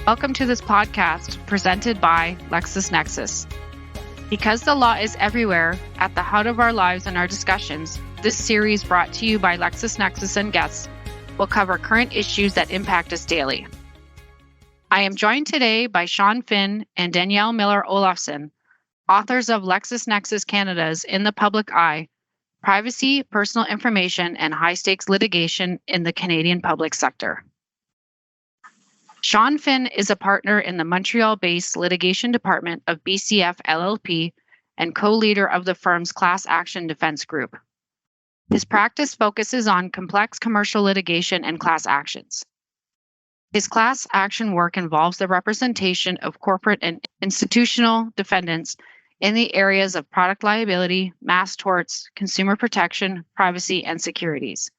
Welcome to this podcast presented by LexisNexis. Because the law is everywhere, at the heart of our lives and our discussions, this series brought to you by LexisNexis and guests will cover current issues that impact us daily. I am joined today by Shaun and Danielle Olofsson, authors of LexisNexis Canada's In the Public Eye, Privacy, Personal Information, and High-Stakes Litigation in the Canadian Public Sector. Shaun is a partner in the Montreal-based litigation department of BCF LLP and co-leader of the firm's class action defense group. His practice focuses on complex commercial litigation and class actions. His class action work involves the representation of corporate and institutional defendants in the areas of product liability, mass torts, consumer protection, privacy, and securities.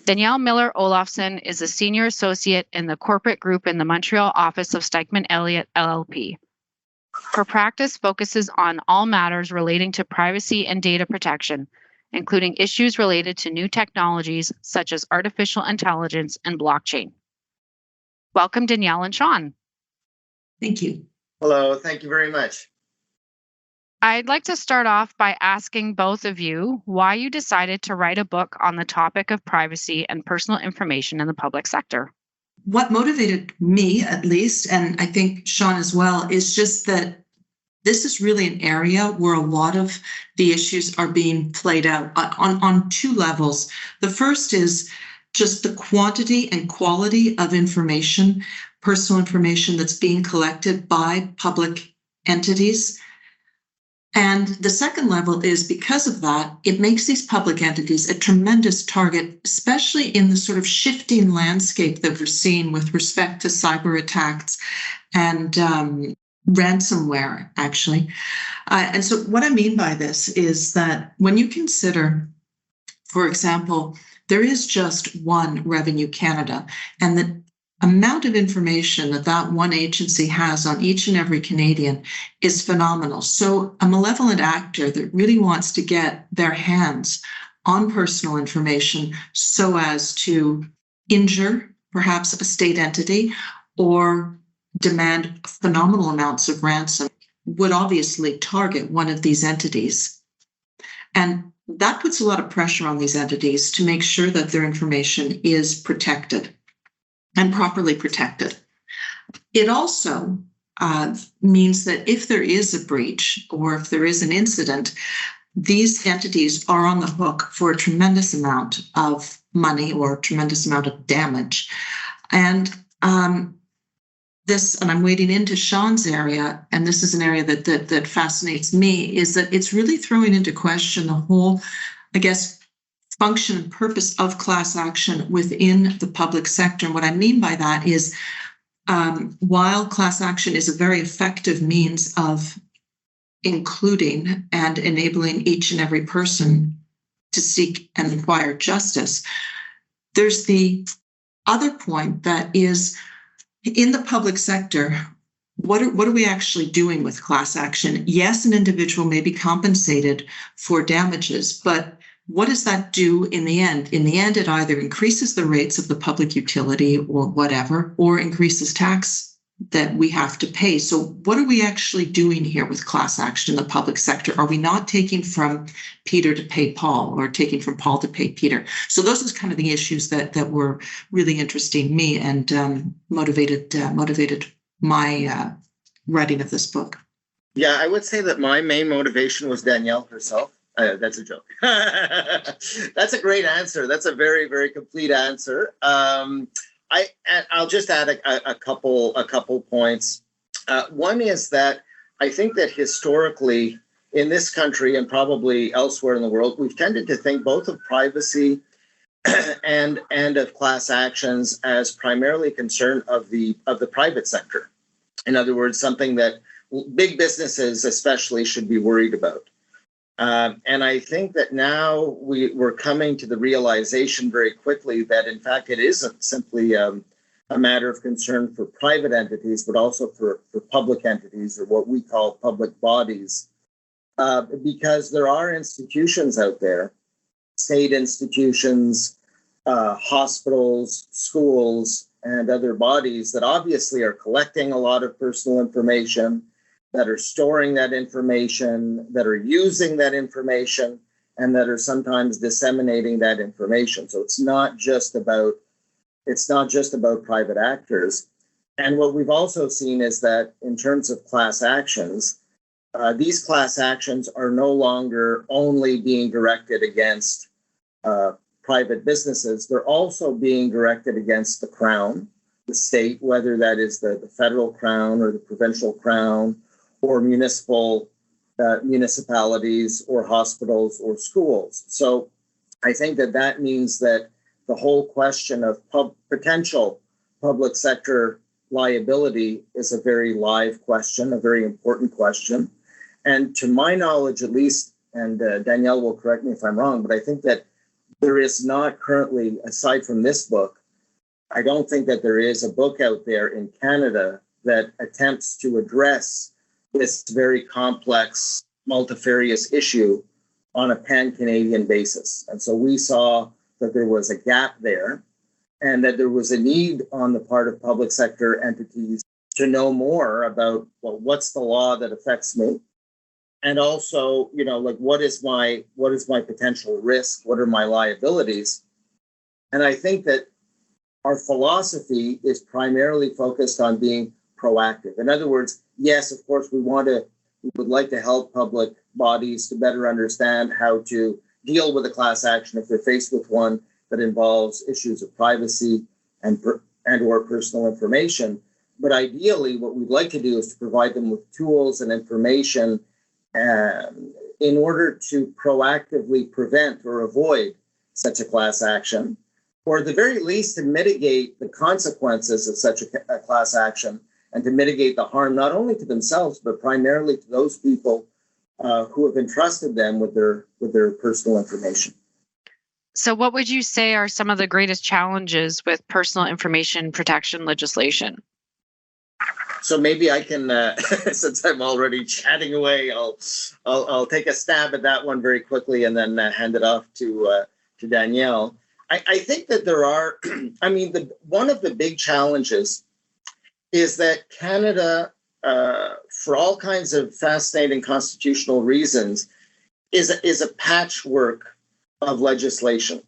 Danielle Olofsson is a senior associate in the corporate group in the Montreal office of Stikeman Elliott LLP. Her practice focuses on all matters relating to privacy and data protection, including issues related to new technologies such as artificial intelligence and blockchain. Welcome, Danielle and Shaun. Thank you. Hello, thank you very much. I'd like to start off by asking both of you why you decided to write a book on the topic of privacy and personal information in the public sector. What motivated me, at least, and I think Shaun as well, is just that this is really an area where a lot of the issues are being played out on two levels. The first is just the quantity and quality of information, personal information that's being collected by public entities. And the second level is because of that, it makes these public entities a tremendous target, especially in the sort of shifting landscape that we're seeing with respect to cyber attacks and ransomware, actually. And so what I mean by this is that when you consider, for example, there is just one Revenue Canada, and the amount of information that one agency has on each and every Canadian is phenomenal. So a malevolent actor that really wants to get their hands on personal information so as to injure perhaps a state entity or demand phenomenal amounts of ransom would obviously target one of these entities. And that puts a lot of pressure on these entities to make sure that their information is protected and properly protected. It also means that if there is a breach or if there is an incident, these entities are on the hook for a tremendous amount of money or a tremendous amount of damage. And and I'm wading into Shaun's area, and this is an area that fascinates me, is that it's really throwing into question the whole, I guess, function and purpose of class action within the public sector. And what I mean by that is while class action is a very effective means of including and enabling each and every person to seek and acquire justice, there's the other point that is in the public sector, what are we actually doing with class action? Yes, an individual may be compensated for damages, but what does that do in the end? In the end, it either increases the rates of the public utility or whatever, or increases tax that we have to pay. So what are we actually doing here with class action in the public sector? Are we not taking from Peter to pay Paul or taking from Paul to pay Peter? So those are kind of the issues that were really interesting me and motivated my writing of this book. Yeah, I would say that my main motivation was Danielle herself. That's a joke. That's a great answer. That's a very, very complete answer. I'll just add a couple points. One is that I think that historically in this country and probably elsewhere in the world, we've tended to think both of privacy and of class actions as primarily concern of the private sector. In other words, something that big businesses especially should be worried about. And I think that now we're coming to the realization very quickly that, in fact, it isn't simply a matter of concern for private entities, but also for public entities, or what we call public bodies, because there are institutions out there, state institutions, hospitals, schools, and other bodies that obviously are collecting a lot of personal information, that are storing that information, that are using that information, and that are sometimes disseminating that information. So it's not just about private actors. And what we've also seen is that in terms of class actions, these class actions are no longer only being directed against private businesses. They're also being directed against the Crown, the state, whether that is the federal Crown or the provincial Crown, or municipalities or hospitals or schools. So I think that means that the whole question of potential public sector liability is a very live question, a very important question. And to my knowledge, at least, and Danielle will correct me if I'm wrong, but I think that there is not currently, aside from this book, I don't think that there is a book out there in Canada that attempts to address this very complex, multifarious issue on a pan-Canadian basis. And so we saw that there was a gap there and that there was a need on the part of public sector entities to know more about, well, what's the law that affects me? And also, like, what is my potential risk? What are my liabilities? And I think that our philosophy is primarily focused on being proactive. In other words, yes, of course, we would like to help public bodies to better understand how to deal with a class action if they're faced with one that involves issues of privacy and or personal information. But ideally, what we'd like to do is to provide them with tools and information in order to proactively prevent or avoid such a class action, or at the very least to mitigate the consequences of such a class action and to mitigate the harm not only to themselves, but primarily to those people who have entrusted them with their personal information. So what would you say are some of the greatest challenges with personal information protection legislation? So maybe I can, since I'm already chatting away, I'll take a stab at that one very quickly and then hand it off to Danielle. I think that there are, one of the big challenges is that Canada, for all kinds of fascinating constitutional reasons, is a patchwork of legislation.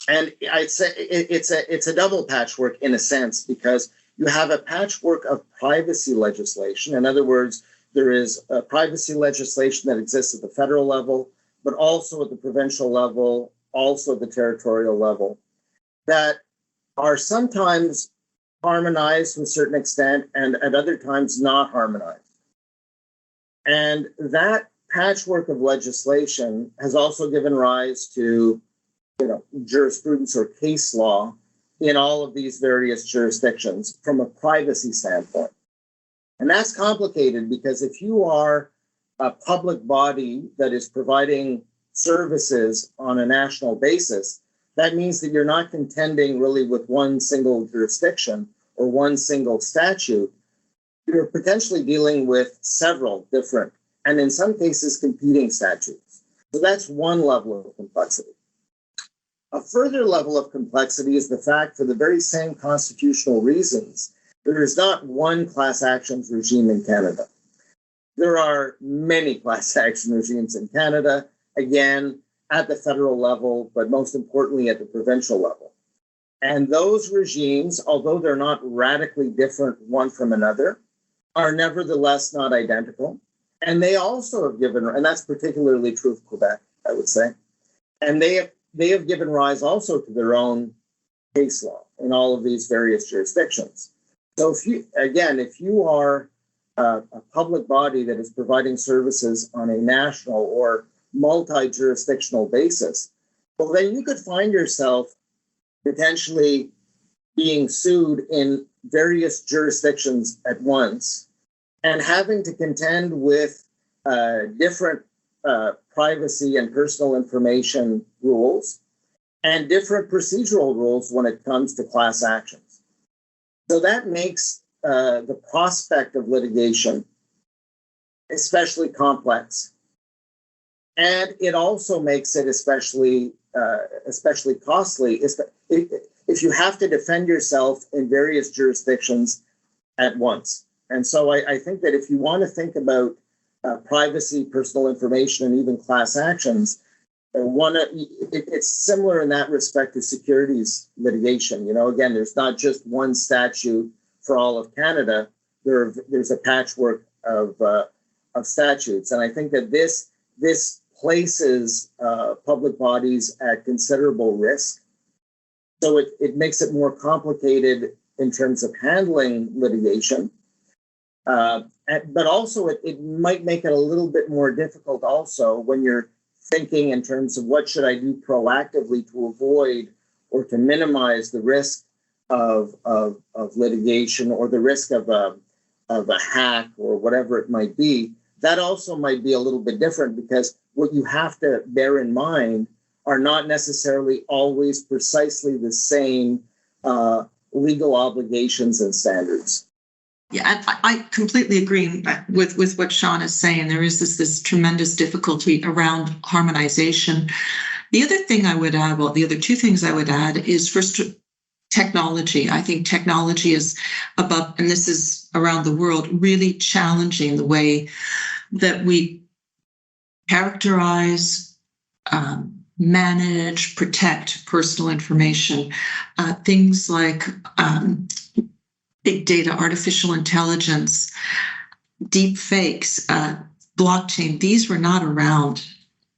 And I'd say it's a double patchwork in a sense, because you have a patchwork of privacy legislation. In other words, there is a privacy legislation that exists at the federal level, but also at the provincial level, also at the territorial level, that are sometimes harmonized to a certain extent and at other times not harmonized. And that patchwork of legislation has also given rise to, jurisprudence or case law in all of these various jurisdictions from a privacy standpoint. And that's complicated because if you are a public body that is providing services on a national basis, that means that you're not contending really with one single jurisdiction or one single statute. You're potentially dealing with several different, and in some cases, competing statutes. So that's one level of complexity. A further level of complexity is the fact, for the very same constitutional reasons, there is not one class actions regime in Canada. There are many class action regimes in Canada, again, at the federal level, but most importantly at the provincial level. And those regimes, although they're not radically different one from another, are nevertheless not identical. And they also have given, and that's particularly true of Quebec, I would say, and they have given rise also to their own case law in all of these various jurisdictions. So if you are a public body that is providing services on a national or multi-jurisdictional basis, well, then you could find yourself potentially being sued in various jurisdictions at once and having to contend with different privacy and personal information rules and different procedural rules when it comes to class actions. So that makes the prospect of litigation especially complex. And it also makes it especially costly. It if you have to defend yourself in various jurisdictions at once. And so I think that if you want to think about privacy, personal information, and even class actions, it's similar in that respect to securities litigation. Again, there's not just one statute for all of Canada. There's a patchwork of statutes, and I think that this places public bodies at considerable risk. So it makes it more complicated in terms of handling litigation. But also it might make it a little bit more difficult also when you're thinking in terms of what should I do proactively to avoid or to minimize the risk of litigation or the risk of a hack or whatever it might be. That also might be a little bit different, because what you have to bear in mind are not necessarily always precisely the same legal obligations and standards. Yeah, I completely agree with what Shaun is saying. There is this tremendous difficulty around harmonization. The other thing I would add, the other two things I would add is first, technology. I think technology is above, and this is around the world, really challenging the way that we characterize, manage, protect personal information. Things like big data, artificial intelligence, deep fakes, blockchain, these were not around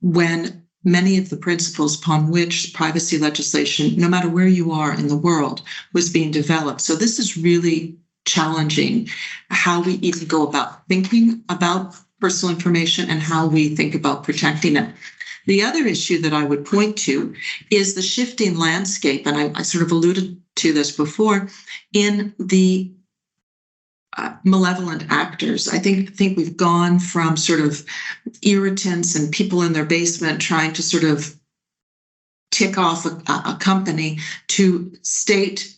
when many of the principles upon which privacy legislation, no matter where you are in the world, was being developed. So this is really challenging how we even go about thinking about personal information and how we think about protecting it. The other issue that I would point to is the shifting landscape, and I sort of alluded to this before, in the malevolent actors. I think we've gone from sort of irritants and people in their basement trying to sort of tick off a company to state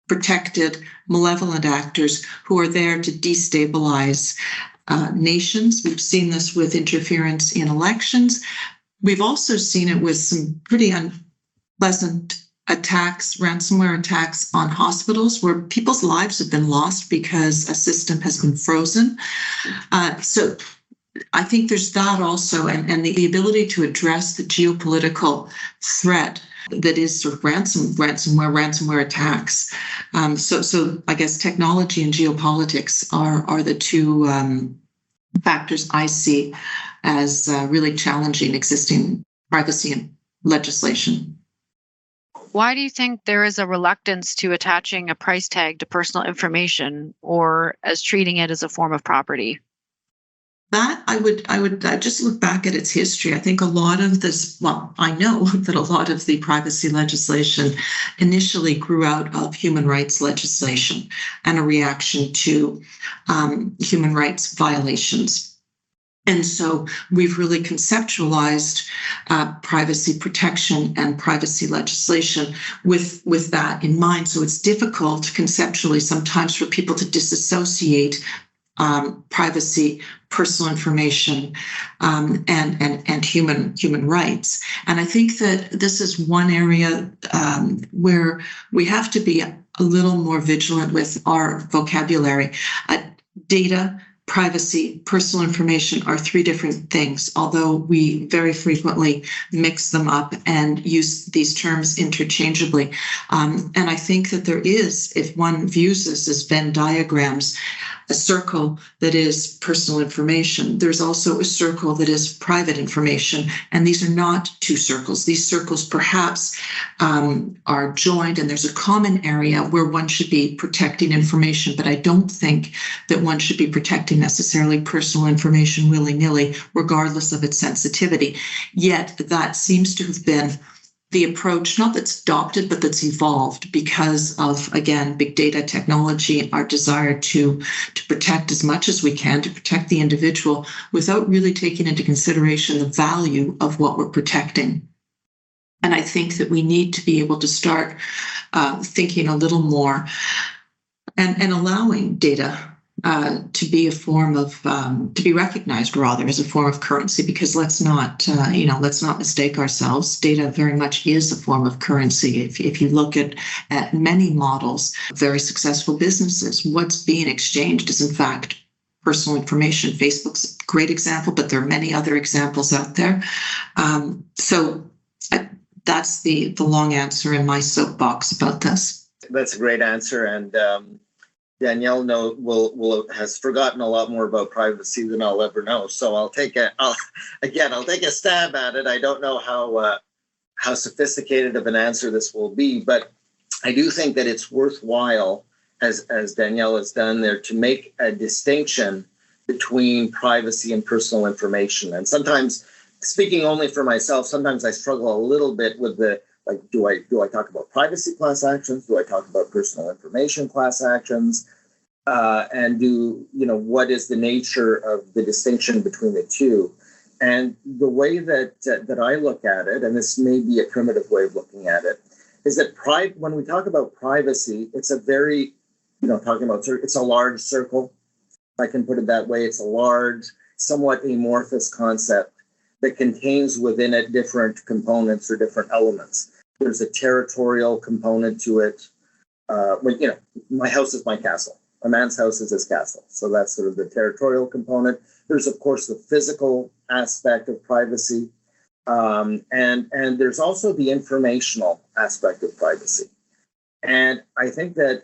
protected malevolent actors who are there to destabilize nations. We've seen this with interference in elections. We've also seen it with some pretty unpleasant attacks, ransomware attacks on hospitals, where people's lives have been lost because a system has been frozen. So I think there's that also, and the ability to address the geopolitical threat that is sort of ransomware attacks. So I guess technology and geopolitics are the two factors I see as really challenging existing privacy and legislation. Why do you think there is a reluctance to attaching a price tag to personal information, or as treating it as a form of property? That I would just look back at its history. I think a lot of this, I know that a lot of the privacy legislation initially grew out of human rights legislation and a reaction to human rights violations. And so we've really conceptualized privacy protection and privacy legislation with that in mind. So it's difficult conceptually sometimes for people to disassociate privacy, personal information, and human rights. And I think that this is one area where we have to be a little more vigilant with our vocabulary. Data, privacy, personal information are three different things, although we very frequently mix them up and use these terms interchangeably. And I think that there is, if one views this as Venn diagrams, a circle that is personal information. There's also a circle that is private information, and these are not two circles. These circles perhaps are joined, and there's a common area where one should be protecting information, but I don't think that one should be protecting necessarily personal information willy-nilly, regardless of its sensitivity. Yet that seems to have been the approach, not that's adopted, but that's evolved because of, again, big data technology, our desire to protect as much as we can, to protect the individual without really taking into consideration the value of what we're protecting. And I think that we need to be able to start thinking a little more and allowing data to be a form of to be recognized rather as a form of currency, because let's not mistake ourselves. Data very much is a form of currency. If you look at many models, very successful businesses, what's being exchanged is in fact personal information. Facebook's a great example, but there are many other examples out there. That's the long answer in my soapbox about this. That's a great answer, and Danielle has forgotten a lot more about privacy than I'll ever know. So I'll take a stab at it. I don't know how sophisticated of an answer this will be, but I do think that it's worthwhile, as Danielle has done there, to make a distinction between privacy and personal information. And sometimes, speaking only for myself, sometimes I struggle a little bit with do I talk about privacy class actions? Do I talk about personal information class actions? And what is the nature of the distinction between the two? And the way that I look at it, and this may be a primitive way of looking at it, is that when we talk about privacy, it's a very, it's a large circle. If I can put it that way. It's a large, somewhat amorphous concept that contains within it different components or different elements. There's a territorial component to it. My house is my castle. A man's house is his castle. So that's sort of the territorial component. There's, of course, the physical aspect of privacy. And there's also the informational aspect of privacy. And I think that,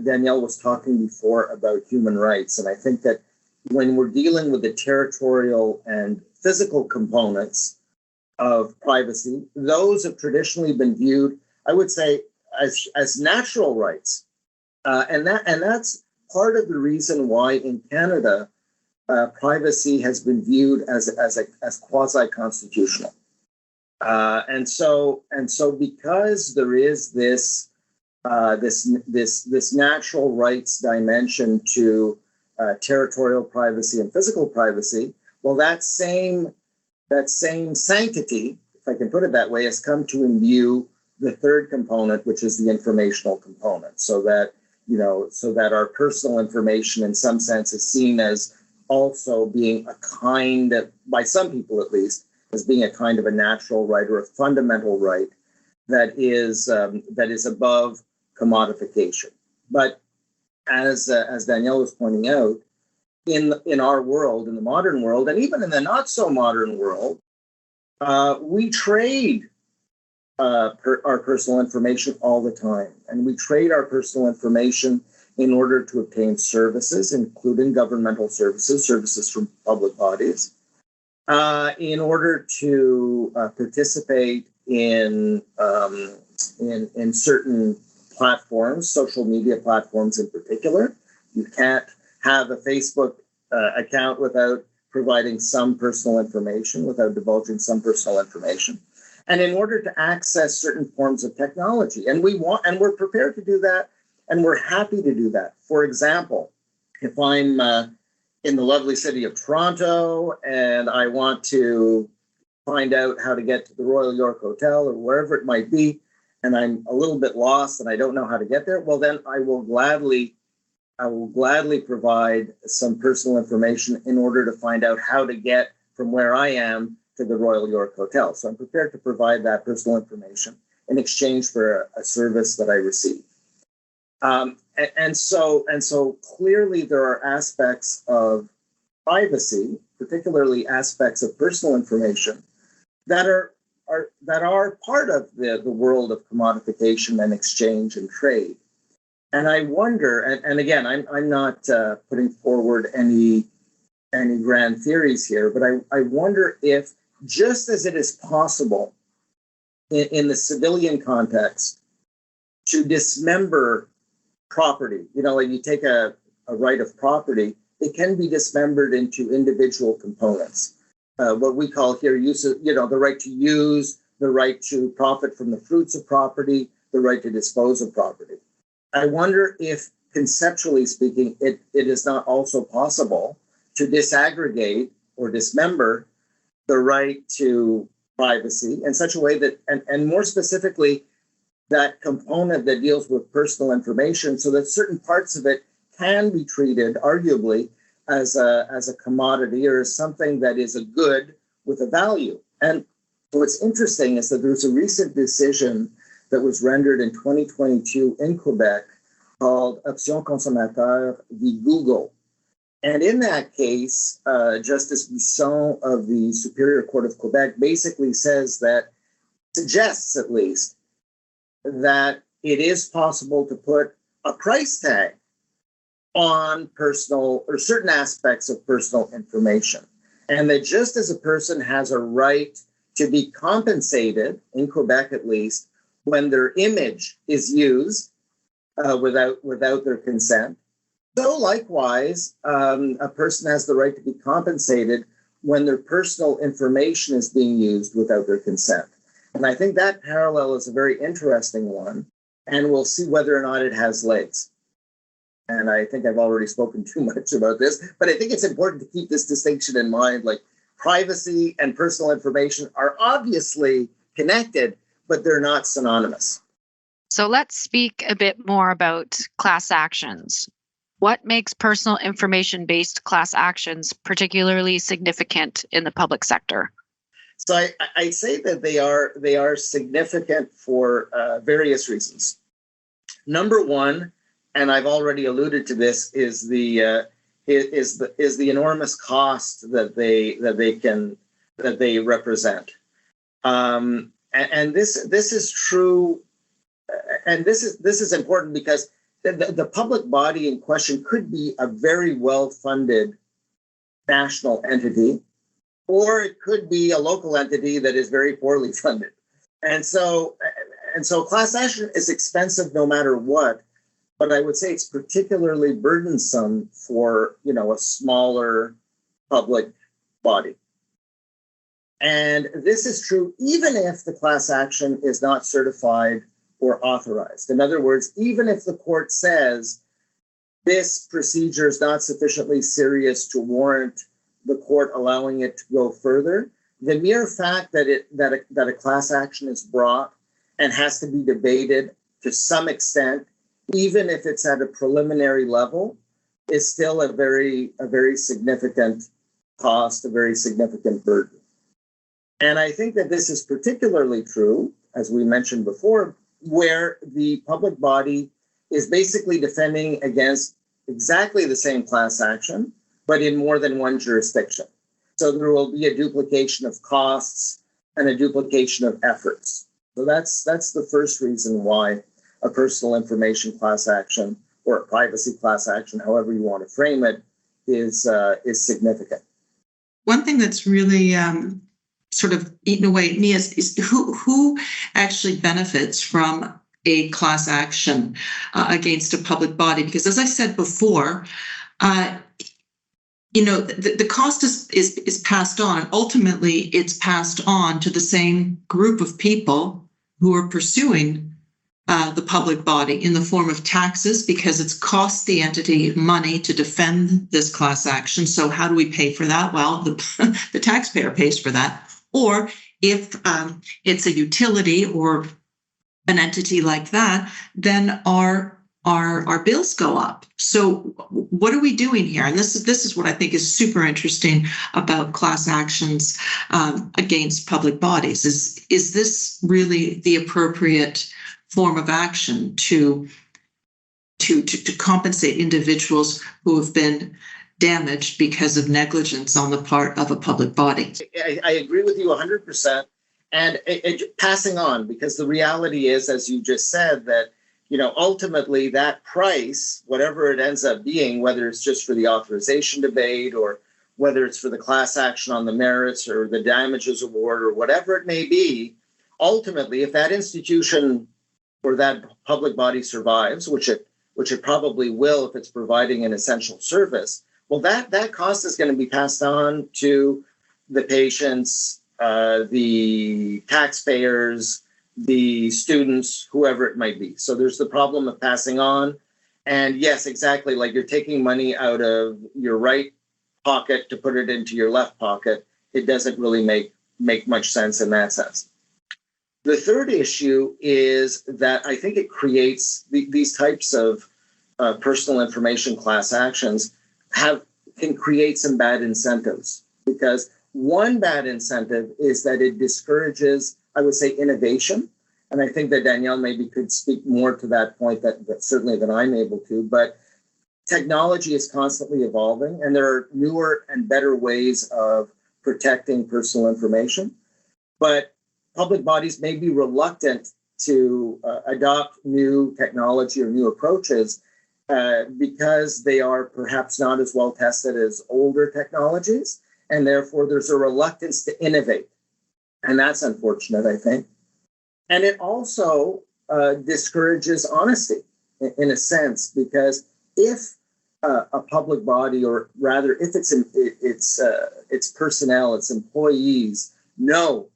Danielle was talking before about human rights. And I think that when we're dealing with the territorial and physical components of privacy, those have traditionally been viewed, I would say, as natural rights, and that's part of the reason why in Canada privacy has been viewed as quasi-constitutional, and so because there is this natural rights dimension to territorial privacy and physical privacy, well, that same sanctity, if I can put it that way, has come to imbue the third component, which is the informational component, so that our personal information in some sense is seen as also being a kind of, by some people at least, as being a kind of a natural right or a fundamental right that is above commodification. But as Danielle was pointing out, in our world, in the modern world, and even in the not so modern world, we trade our personal information all the time. And we trade our personal information in order to obtain services, including governmental services from public bodies, in order to participate in certain platforms, social media platforms in particular. You can't have a Facebook account without providing some personal information, without divulging some personal information. And in order to access certain forms of technology. And we're prepared to do that, and we're happy to do that. For example, if I'm in the lovely city of Toronto and I want to find out how to get to the Royal York Hotel or wherever it might be, and I'm a little bit lost and I don't know how to get there, well, then I will gladly provide some personal information in order to find out how to get from where I am to the Royal York Hotel. So I'm prepared to provide that personal information in exchange for a service that I receive. And so clearly there are aspects of privacy, particularly aspects of personal information, that are part of the world of commodification and exchange and trade. And I wonder, and again, I'm not putting forward any grand theories here, but I wonder if, just as it is possible in the civilian context to dismember property, like you take a right of property, it can be dismembered into individual components. What we call here the right to use, the right to profit from the fruits of property, the right to dispose of property. I wonder if, conceptually speaking, it is not also possible to disaggregate or dismember the right to privacy in such a way that, and more specifically, that component that deals with personal information, so that certain parts of it can be treated, arguably, as a commodity or as something that is a good with a value. And what's interesting is that there's a recent decision that was rendered in 2022 in Quebec called Option Consommateur v. Google. And in that case, Justice Bisson of the Superior Court of Quebec basically suggests at least, that it is possible to put a price tag on personal or certain aspects of personal information. And that just as a person has a right to be compensated, in Quebec at least, when their image is used without their consent, so likewise, a person has the right to be compensated when their personal information is being used without their consent. And I think that parallel is a very interesting one, and we'll see whether or not it has legs. And I think I've already spoken too much about this, but I think it's important to keep this distinction in mind. Like, privacy and personal information are obviously connected, but they're not synonymous. So let's speak a bit more about class actions. What makes personal information-based class actions particularly significant in the public sector? So I say that they are significant for various reasons. Number one, and I've already alluded to this, is the enormous cost that they represent, and this is true, and this is important because the public body in question could be a very well-funded national entity, or it could be a local entity that is very poorly funded, and so class action is expensive no matter what. But I would say it's particularly burdensome for, a smaller public body. And this is true even if the class action is not certified or authorized. In other words, even if the court says this procedure is not sufficiently serious to warrant the court allowing it to go further, the mere fact that a class action is brought and has to be debated to some extent, even if it's at a preliminary level, is still a very significant cost, a very significant burden. And I think that this is particularly true, as we mentioned before, where the public body is basically defending against exactly the same class action, but in more than one jurisdiction. So there will be a duplication of costs and a duplication of efforts. So that's the first reason why a personal information class action or a privacy class action, however you want to frame it, is significant. One thing that's really sort of eaten away at me is who actually benefits from a class action against a public body. Because as I said before, the cost is passed on, and ultimately it's passed on to the same group of people who are pursuing the public body in the form of taxes, because it's cost the entity money to defend this class action. So how do we pay for that? Well, the taxpayer pays for that. Or if it's a utility or an entity like that, then our bills go up. So what are we doing here? And this is what I think is super interesting about class actions against public bodies. Is this really the appropriate form of action to compensate individuals who have been damaged because of negligence on the part of a public body? I agree with you 100%. And passing on, because the reality is, as you just said, that ultimately that price, whatever it ends up being, whether it's just for the authorization debate or whether it's for the class action on the merits or the damages award or whatever it may be, ultimately, if that institution or that public body survives, which it probably will if it's providing an essential service, well, that cost is going to be passed on to the patients, the taxpayers, the students, whoever it might be. So there's the problem of passing on. And yes, exactly, like you're taking money out of your right pocket to put it into your left pocket. It doesn't really make much sense in that sense. The third issue is that I think it creates these types of personal information class actions can create some bad incentives, because one bad incentive is that it discourages, I would say, innovation. And I think that Danielle maybe could speak more to that point that certainly than I'm able to, but technology is constantly evolving and there are newer and better ways of protecting personal information. But public bodies may be reluctant to adopt new technology or new approaches because they are perhaps not as well tested as older technologies. And therefore, there's a reluctance to innovate. And that's unfortunate, I think. And it also discourages honesty in a sense, because if a public body, or rather if its personnel, its employees know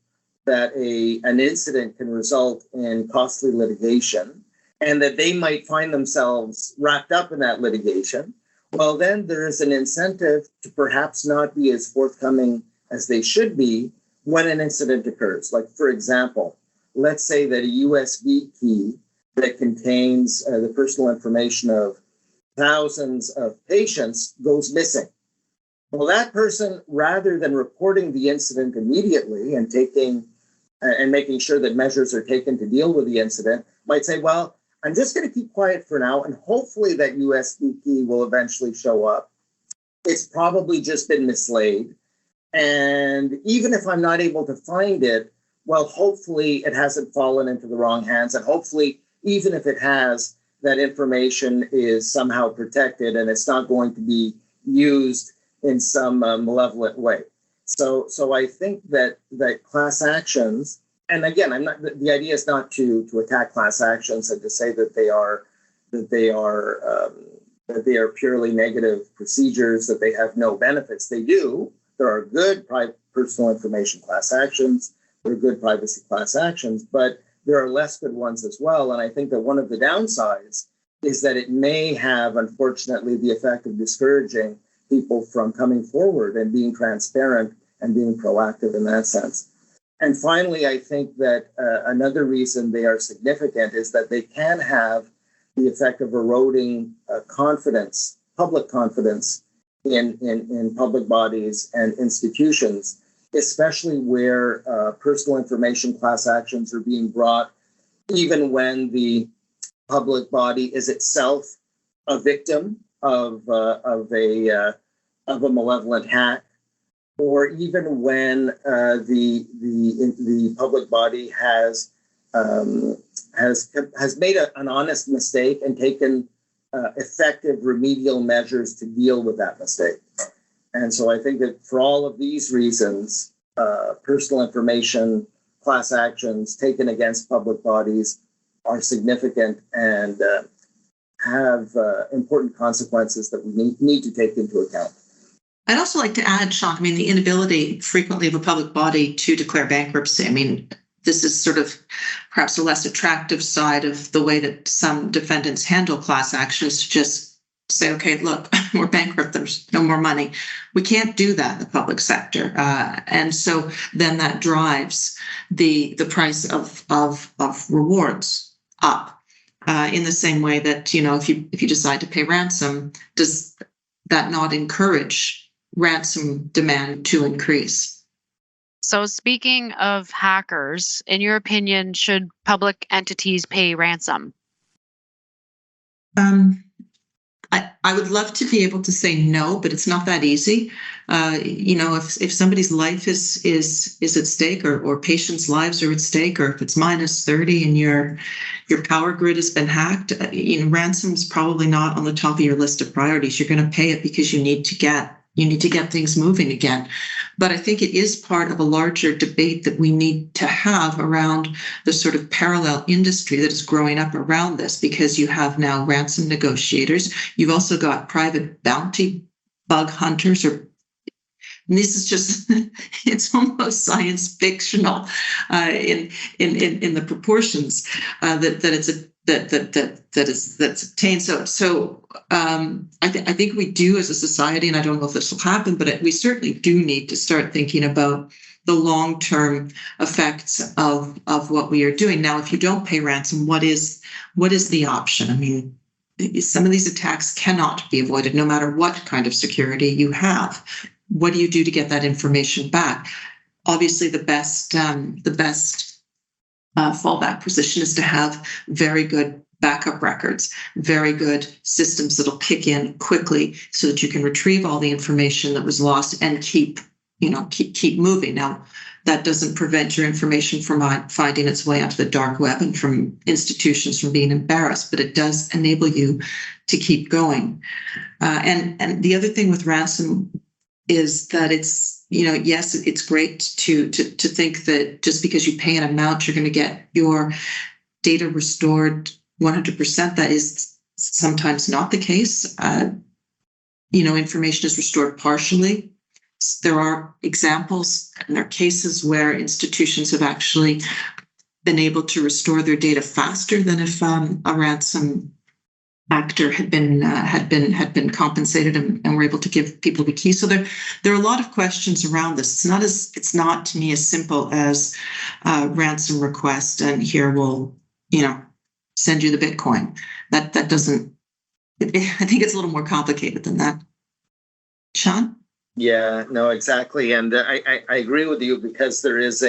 that an incident can result in costly litigation and that they might find themselves wrapped up in that litigation, well, then there is an incentive to perhaps not be as forthcoming as they should be when an incident occurs. Like, for example, let's say that a USB key that contains the personal information of thousands of patients goes missing. Well, that person, rather than reporting the incident immediately and making sure that measures are taken to deal with the incident, might say, well, I'm just going to keep quiet for now, and hopefully that USB key will eventually show up. It's probably just been mislaid. And even if I'm not able to find it, well, hopefully it hasn't fallen into the wrong hands. And hopefully, even if it has, that information is somehow protected and it's not going to be used in some malevolent way. So I think that class actions, and again, the idea is not to attack class actions and to say that they are purely negative procedures, that they have no benefits. They do. There are good personal information class actions. There are good privacy class actions, but there are less good ones as well. And I think that one of the downsides is that it may have, unfortunately, the effect of discouraging people from coming forward and being transparent and being proactive in that sense. And finally, I think that another reason they are significant is that they can have the effect of eroding confidence, public confidence in public bodies and institutions, especially where personal information class actions are being brought, even when the public body is itself a victim of a malevolent hack, or even when the public body has made an honest mistake and taken effective remedial measures to deal with that mistake. And so I think that for all of these reasons, personal information class actions taken against public bodies are significant and have important consequences that we need to take into account. I'd also like to add, Shaun, the inability frequently of a public body to declare bankruptcy. This is sort of perhaps a less attractive side of the way that some defendants handle class actions, to just say, okay, look, we're bankrupt, there's no more money. We can't do that in the public sector. And so then that drives the price of rewards up in the same way that, if you decide to pay ransom, does that not encourage ransom demand to increase? So speaking of hackers, in your opinion, should public entities pay ransom? I would love to be able to say no, but it's not that easy. If somebody's life is at stake, or patients' lives are at stake, or if it's -30 and your power grid has been hacked, ransom's probably not on the top of your list of priorities. You're going to pay it because you need to get things moving again. But I think it is part of a larger debate that we need to have around the sort of parallel industry that is growing up around this, because you have now ransom negotiators. You've also got private bounty bug hunters, and this is just, it's almost science fictional in the proportions that's obtained. So I think we do as a society, and I don't know if this will happen, but we certainly do need to start thinking about the long-term effects of what we are doing. Now, if you don't pay ransom, what is the option? some of these attacks cannot be avoided, no matter what kind of security you have. What do you do to get that information back? Obviously, the best fallback position is to have very good backup records, very good systems that'll kick in quickly so that you can retrieve all the information that was lost and keep moving. Now, that doesn't prevent your information from finding its way onto the dark web and from institutions from being embarrassed, but it does enable you to keep going. And the other thing with ransom is that it's, yes, it's great to think that just because you pay an amount, you're going to get your data restored 100%. That is sometimes not the case. Information is restored partially. There are examples and there are cases where institutions have actually been able to restore their data faster than if a ransom actor had been compensated and were able to give people the key. So there are a lot of questions around this. It's not to me as simple as ransom request and here we'll send you the Bitcoin. That doesn't. I think it's a little more complicated than that. Shaun? Yeah, no, exactly. And I agree with you because there is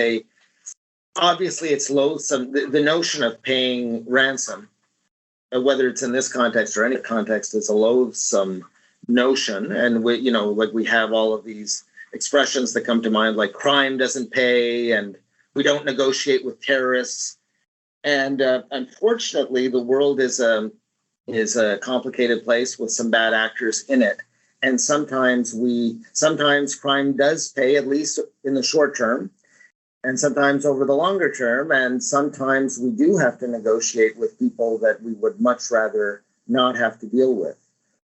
obviously it's loathsome. The notion of paying ransom, whether it's in this context or any context, is a loathsome notion. And we have all of these expressions that come to mind, like crime doesn't pay and we don't negotiate with terrorists. And unfortunately, the world is a complicated place with some bad actors in it. And sometimes crime does pay, at least in the short term, and sometimes over the longer term. And sometimes we do have to negotiate with people that we would much rather not have to deal with.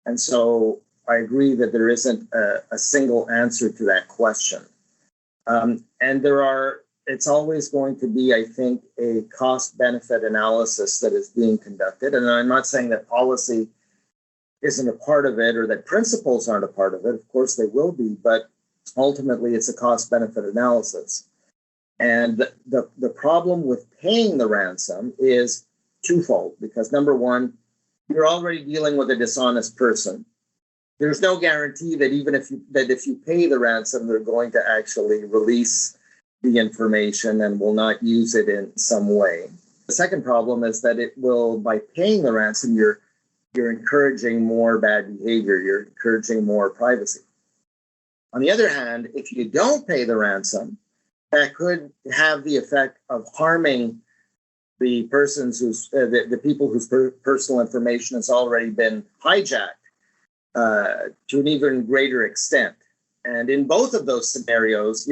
And so I agree that there isn't a single answer to that question. And it's always going to be, I think, a cost-benefit analysis that is being conducted. And I'm not saying that policy isn't a part of it or that principles aren't a part of it. Of course they will be, but ultimately it's a cost-benefit analysis. And the problem with paying the ransom is twofold, because number one, you're already dealing with a dishonest person. There's no guarantee that even if you pay the ransom, they're going to actually release the information and will not use it in some way. The second problem is that by paying the ransom, you're encouraging more bad behavior. You're encouraging more privacy. On the other hand, if you don't pay the ransom, that could have the effect of harming the persons the people whose personal information has already been hijacked to an even greater extent. And in both of those scenarios,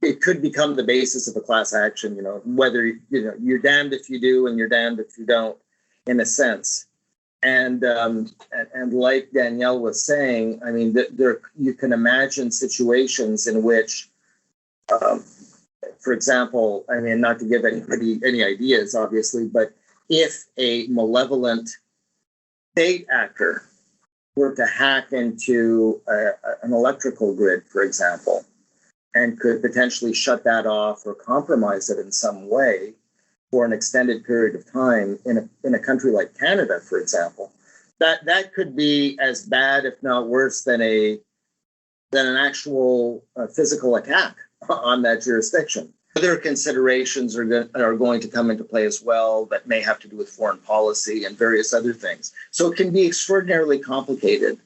it could become the basis of a class action. Whether you're damned if you do and you're damned if you don't, in a sense. And like Danielle was saying, I mean, you can imagine situations in which, for example, I mean, not to give anybody any ideas, obviously, but if a malevolent state actor were to hack into an electrical grid, for example, and could potentially shut that off or compromise it in some way for an extended period of time in a country like Canada, for example, that could be as bad, if not worse, than an actual physical attack on that jurisdiction. Other considerations are going to come into play as well that may have to do with foreign policy and various other things. So it can be extraordinarily complicated.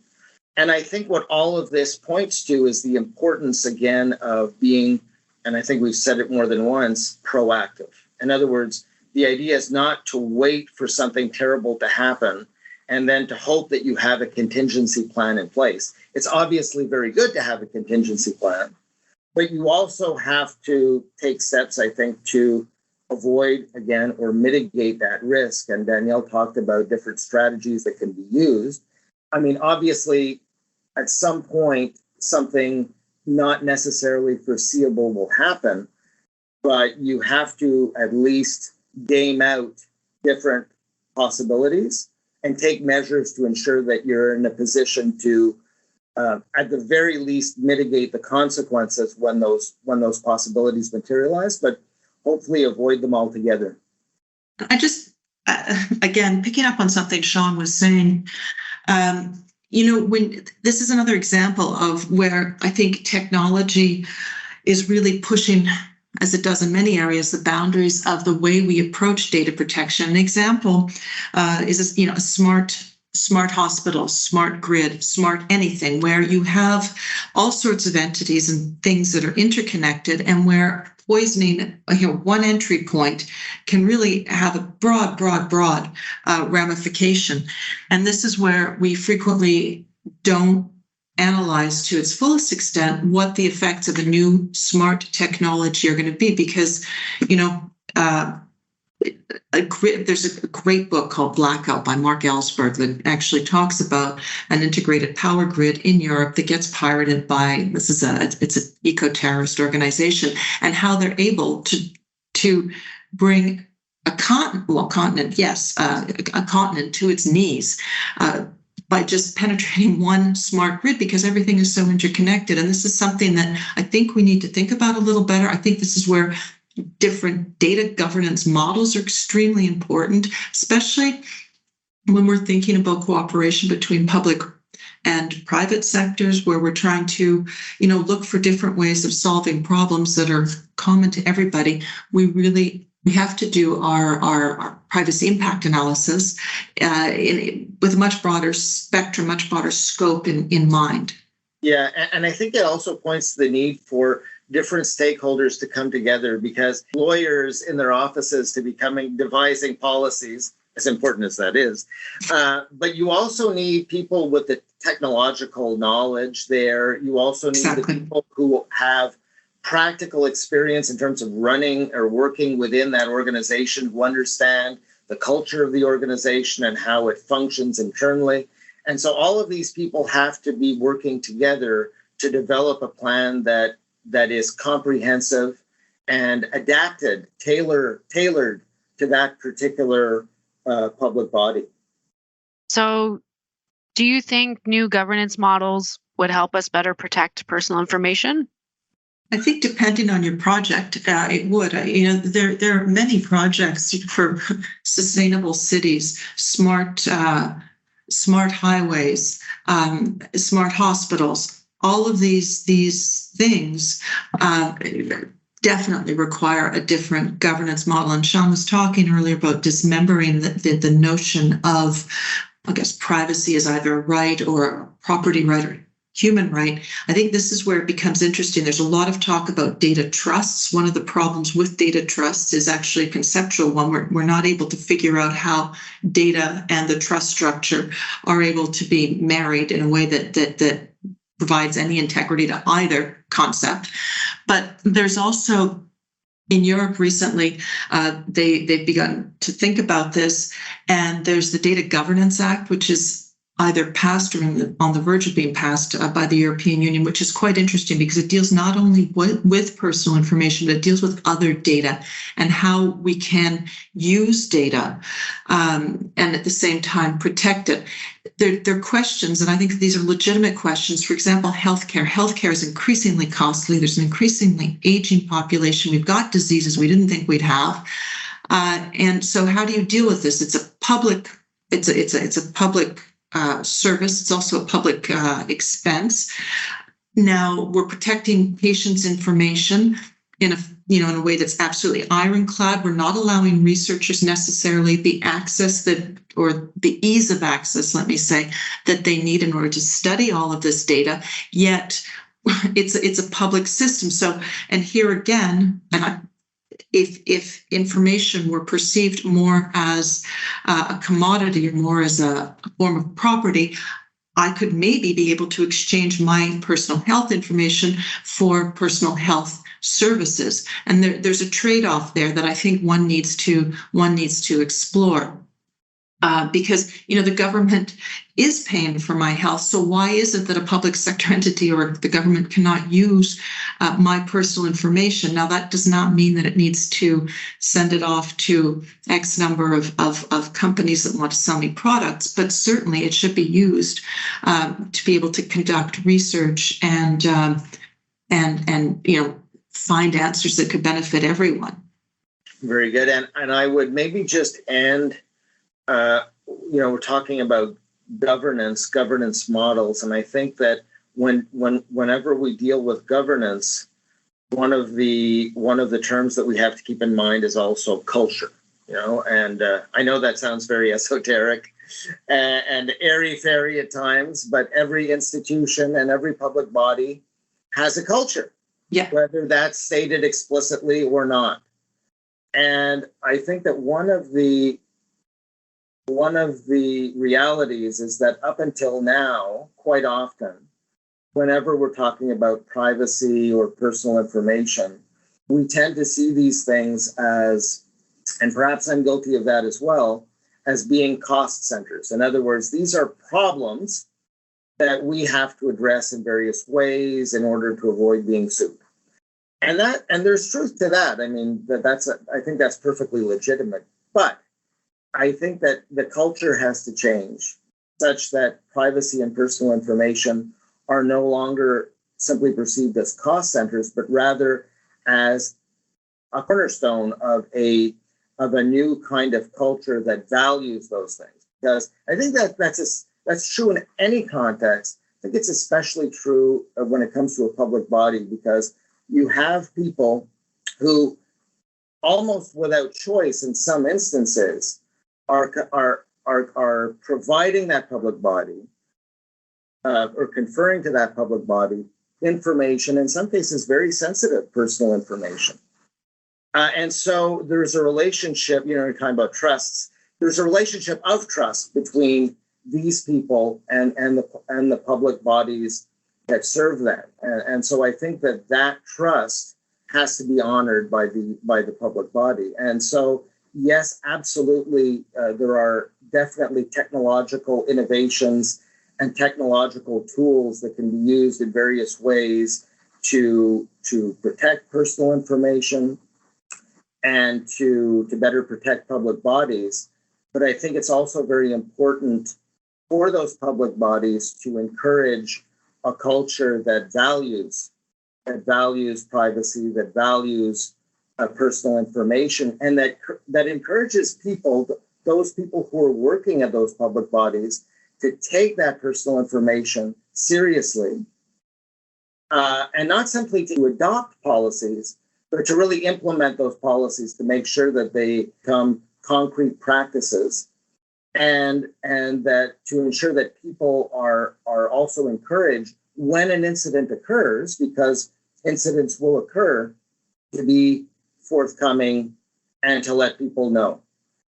And I think what all of this points to is the importance, again, of being, and I think we've said it more than once, proactive. In other words, the idea is not to wait for something terrible to happen and then to hope that you have a contingency plan in place. It's obviously very good to have a contingency plan, but you also have to take steps, I think, to avoid, again, or mitigate that risk. And Danielle talked about different strategies that can be used. I mean, obviously, at some point, something not necessarily foreseeable will happen, but you have to at least game out different possibilities and take measures to ensure that you're in a position to, at the very least, mitigate the consequences when those possibilities materialize, but hopefully avoid them altogether. I again, picking up on something Shaun was saying, when this is another example of where I think technology is really pushing, as it does in many areas, the boundaries of the way we approach data protection. An example is a smart hospital, smart grid, smart anything, where you have all sorts of entities and things that are interconnected, and where poisoning, one entry point can really have a broad ramification. And this is where we frequently don't analyze to its fullest extent what the effects of a new smart technology are going to be, because there's a great book called Blackout by Mark Ellsberg that actually talks about an integrated power grid in Europe that gets pirated by it's an eco-terrorist organization, and how they're able to bring a continent to its knees by just penetrating one smart grid, because everything is so interconnected. And this is something that I think we need to think about a little better. I think this is where different data governance models are extremely important, especially when we're thinking about cooperation between public and private sectors, where we're trying to, look for different ways of solving problems that are common to everybody. We have to do our privacy impact analysis with a much broader spectrum, much broader scope in mind. Yeah, and I think it also points to the need for different stakeholders to come together, because lawyers in their offices to be devising policies, as important as that is, but you also need people with the technological knowledge there. You also need the people who have practical experience in terms of running or working within that organization, who understand the culture of the organization and how it functions internally. And so all of these people have to be working together to develop a plan that is comprehensive and adapted, tailored to that particular public body. So do you think new governance models would help us better protect personal information? I think depending on your project, it would. There are many projects for sustainable cities, smart highways, smart hospitals. All of these things definitely require a different governance model. And Shaun was talking earlier about dismembering the notion of, I guess, privacy as either a right or a property right or human right. I think this is where it becomes interesting. There's a lot of talk about data trusts. One of the problems with data trusts is actually a conceptual one. We're not able to figure out how data and the trust structure are able to be married in a way that provides any integrity to either concept. But there's also, in Europe recently, they've begun to think about this, and there's the Data Governance Act, which is either passed or on the verge of being passed by the European Union, which is quite interesting because it deals not only with personal information, but it deals with other data and how we can use data and at the same time protect it. There are questions, and I think these are legitimate questions. For example, healthcare. Healthcare is increasingly costly. There's an increasingly aging population. We've got diseases we didn't think we'd have. And so how do you deal with this? It's a public service. It's also a public expense. Now we're protecting patients' information in a way that's absolutely ironclad. We're not allowing researchers necessarily the access or the ease of access, let me say, that they need in order to study all of this data. Yet it's a public system. So, and here again, if information were perceived more as a commodity or more as a form of property, I could maybe be able to exchange my personal health information for personal health services. And there's a trade-off there that I think one needs to explore. Because the government is paying for my health. So why is it that a public sector entity or the government cannot use my personal information? Now, that does not mean that it needs to send it off to X number of companies that want to sell me products, but certainly it should be used to be able to conduct research and find answers that could benefit everyone. Very good. And I would maybe just end we're talking about governance models, and I think that whenever we deal with governance, one of the terms that we have to keep in mind is also culture. And I know that sounds very esoteric and airy-fairy at times, but every institution and every public body has a culture, whether that's stated explicitly or not. And I think that one of the realities is that up until now, quite often, whenever we're talking about privacy or personal information, we tend to see these things as, and perhaps I'm guilty of that as well, as being cost centers. In other words, these are problems that we have to address in various ways in order to avoid being sued. And there's truth to that. I mean, I think that's perfectly legitimate. But I think that the culture has to change such that privacy and personal information are no longer simply perceived as cost centers, but rather as a cornerstone of a new kind of culture that values those things. Because I think that's true in any context. I think it's especially true when it comes to a public body, because you have people who, almost without choice in some instances, are providing that public body or conferring to that public body information, in some cases very sensitive personal information. And so there's a relationship, you're talking about trusts, there's a relationship of trust between these people and the public bodies that serve them. And so I think that trust has to be honored by the public body. And so, yes, absolutely, there are definitely technological innovations and technological tools that can be used in various ways to protect personal information and to better protect public bodies. But I think it's also very important for those public bodies to encourage a culture that values privacy, that values personal information, and that encourages those people who are working at those public bodies to take that personal information seriously, and not simply to adopt policies, but to really implement those policies to make sure that they become concrete practices, and that to ensure that people are also encouraged when an incident occurs, because incidents will occur, to be forthcoming and to let people know.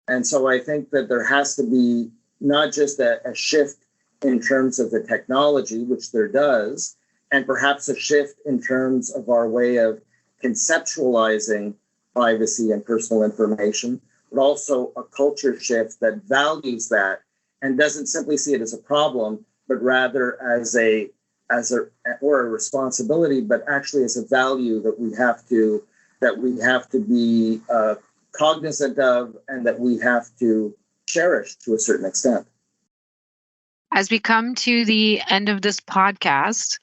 And so I think that there has to be not just a shift in terms of the technology, which there does, and perhaps a shift in terms of our way of conceptualizing privacy and personal information, but also a culture shift that values that and doesn't simply see it as a problem, but rather as a responsibility, but actually as a value that we have to be cognizant of, and that we have to cherish to a certain extent. As we come to the end of this podcast,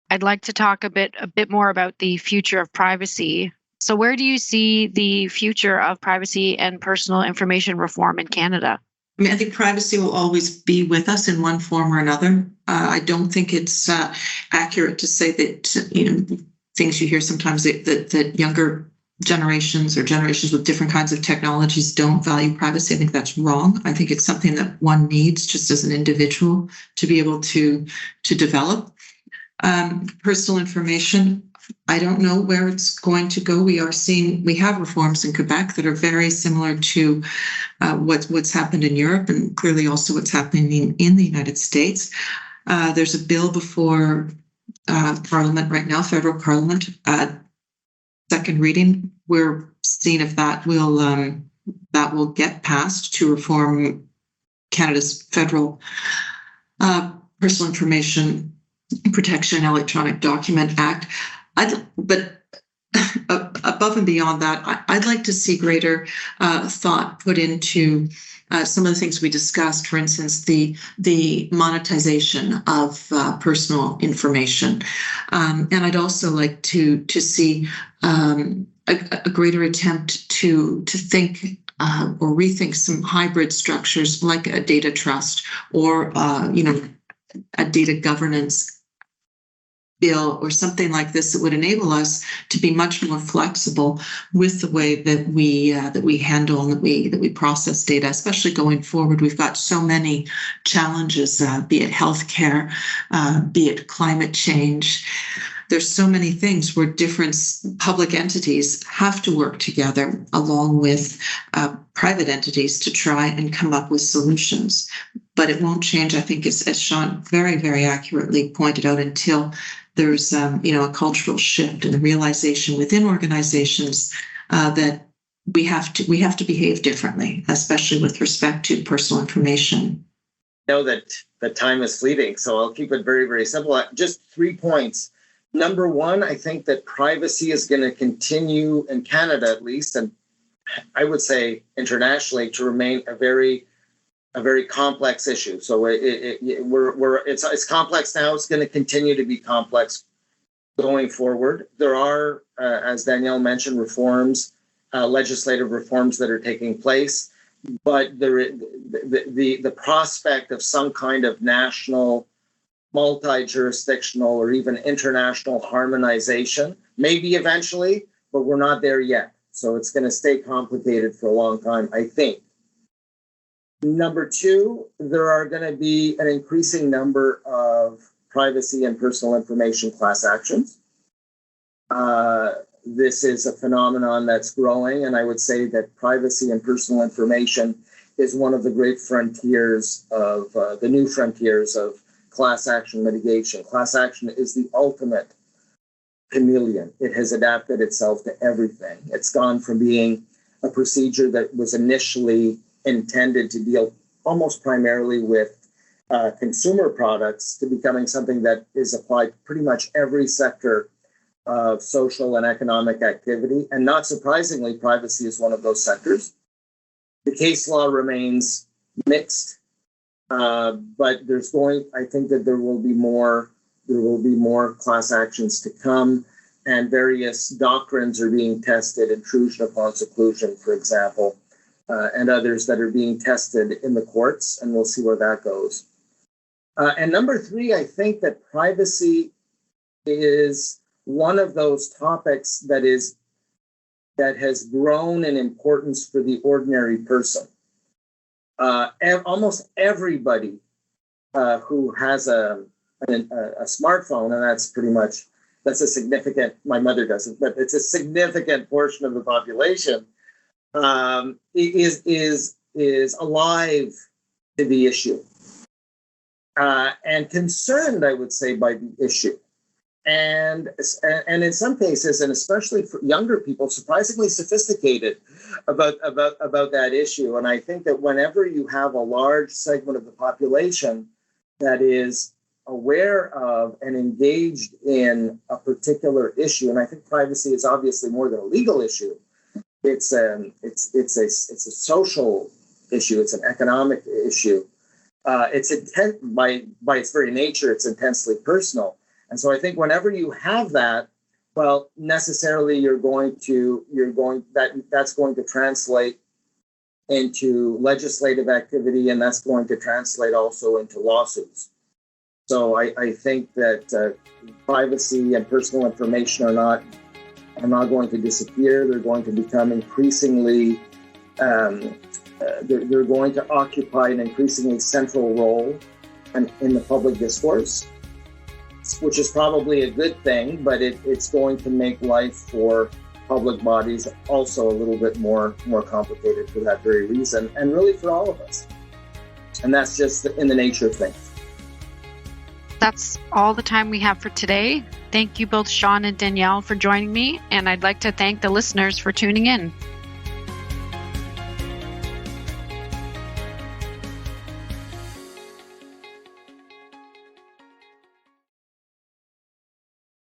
I'd like to talk a bit more about the future of privacy. So where do you see the future of privacy and personal information reform in Canada? I mean, I think privacy will always be with us in one form or another. I don't think it's accurate to say that, things you hear sometimes that younger generations or generations with different kinds of technologies don't value privacy. I think that's wrong. I think it's something that one needs just as an individual to be able to develop. Personal information, I don't know where it's going to go. We have reforms in Quebec that are very similar to what's happened in Europe, and clearly also what's happening in the United States. There's a bill before Parliament right now, federal Parliament, second reading. We're seeing if that will get passed to reform Canada's federal personal information Protection Electronic Document Act. But above and beyond that, I'd like to see greater thought put into some of the things we discussed. For instance, the monetization of personal information, and I'd also like to see a greater attempt to think or rethink some hybrid structures like a data trust or, a data governance bill or something like this that would enable us to be much more flexible with the way that we handle and that we process data, especially going forward. We've got so many challenges, be it healthcare, be it climate change. There's so many things where different public entities have to work together along with private entities to try and come up with solutions. But it won't change, I think, as Shaun very, very accurately pointed out, until there's a cultural shift and a realization within organizations that we have to behave differently, especially with respect to personal information. I know that time is fleeting, so I'll keep it very, very simple. Just 3 points. Number one, I think that privacy is going to continue in Canada, at least, and I would say internationally, to remain a very complex issue. So it's complex now. It's going to continue to be complex going forward. There are, as Danielle mentioned, reforms, legislative reforms that are taking place, but the prospect of some kind of national, multi-jurisdictional, or even international harmonization, maybe eventually, but we're not there yet. So it's going to stay complicated for a long time, I think. Number two, there are going to be an increasing number of privacy and personal information class actions. This is a phenomenon that's growing, and I would say that privacy and personal information is one of the great frontiers of the new frontiers of class action litigation. Class action is the ultimate chameleon. It has adapted itself to everything. It's gone from being a procedure that was initially intended to deal almost primarily with consumer products to becoming something that is applied to pretty much every sector of social and economic activity. And not surprisingly, privacy is one of those sectors. The case law remains mixed, but I think that there will be more class actions to come, and various doctrines are being tested, intrusion upon seclusion, for example, and others that are being tested in the courts, and we'll see where that goes. And number three, I think that privacy is one of those topics that has grown in importance for the ordinary person. Almost everybody who has a smartphone, and that's a significant, my mother doesn't, but it's a significant portion of the population, is alive to the issue and concerned, I would say, by the issue. And in some cases, and especially for younger people, surprisingly sophisticated about that issue. And I think that whenever you have a large segment of the population that is aware of and engaged in a particular issue, and I think privacy is obviously more than a legal issue. It's a social issue. It's an economic issue. It's by its very nature, it's intensely personal. And so I think whenever you have that, well, necessarily that's going to translate into legislative activity, and that's going to translate also into lawsuits. So I think that privacy and personal information are not going to disappear. They're going to become increasingly, they're going to occupy an increasingly central role in the public discourse, which is probably a good thing, but it's going to make life for public bodies also a little bit more complicated for that very reason, and really for all of us. And that's just in the nature of things. That's all the time we have for today. Thank you both, Shaun and Danielle, for joining me, and I'd like to thank the listeners for tuning in.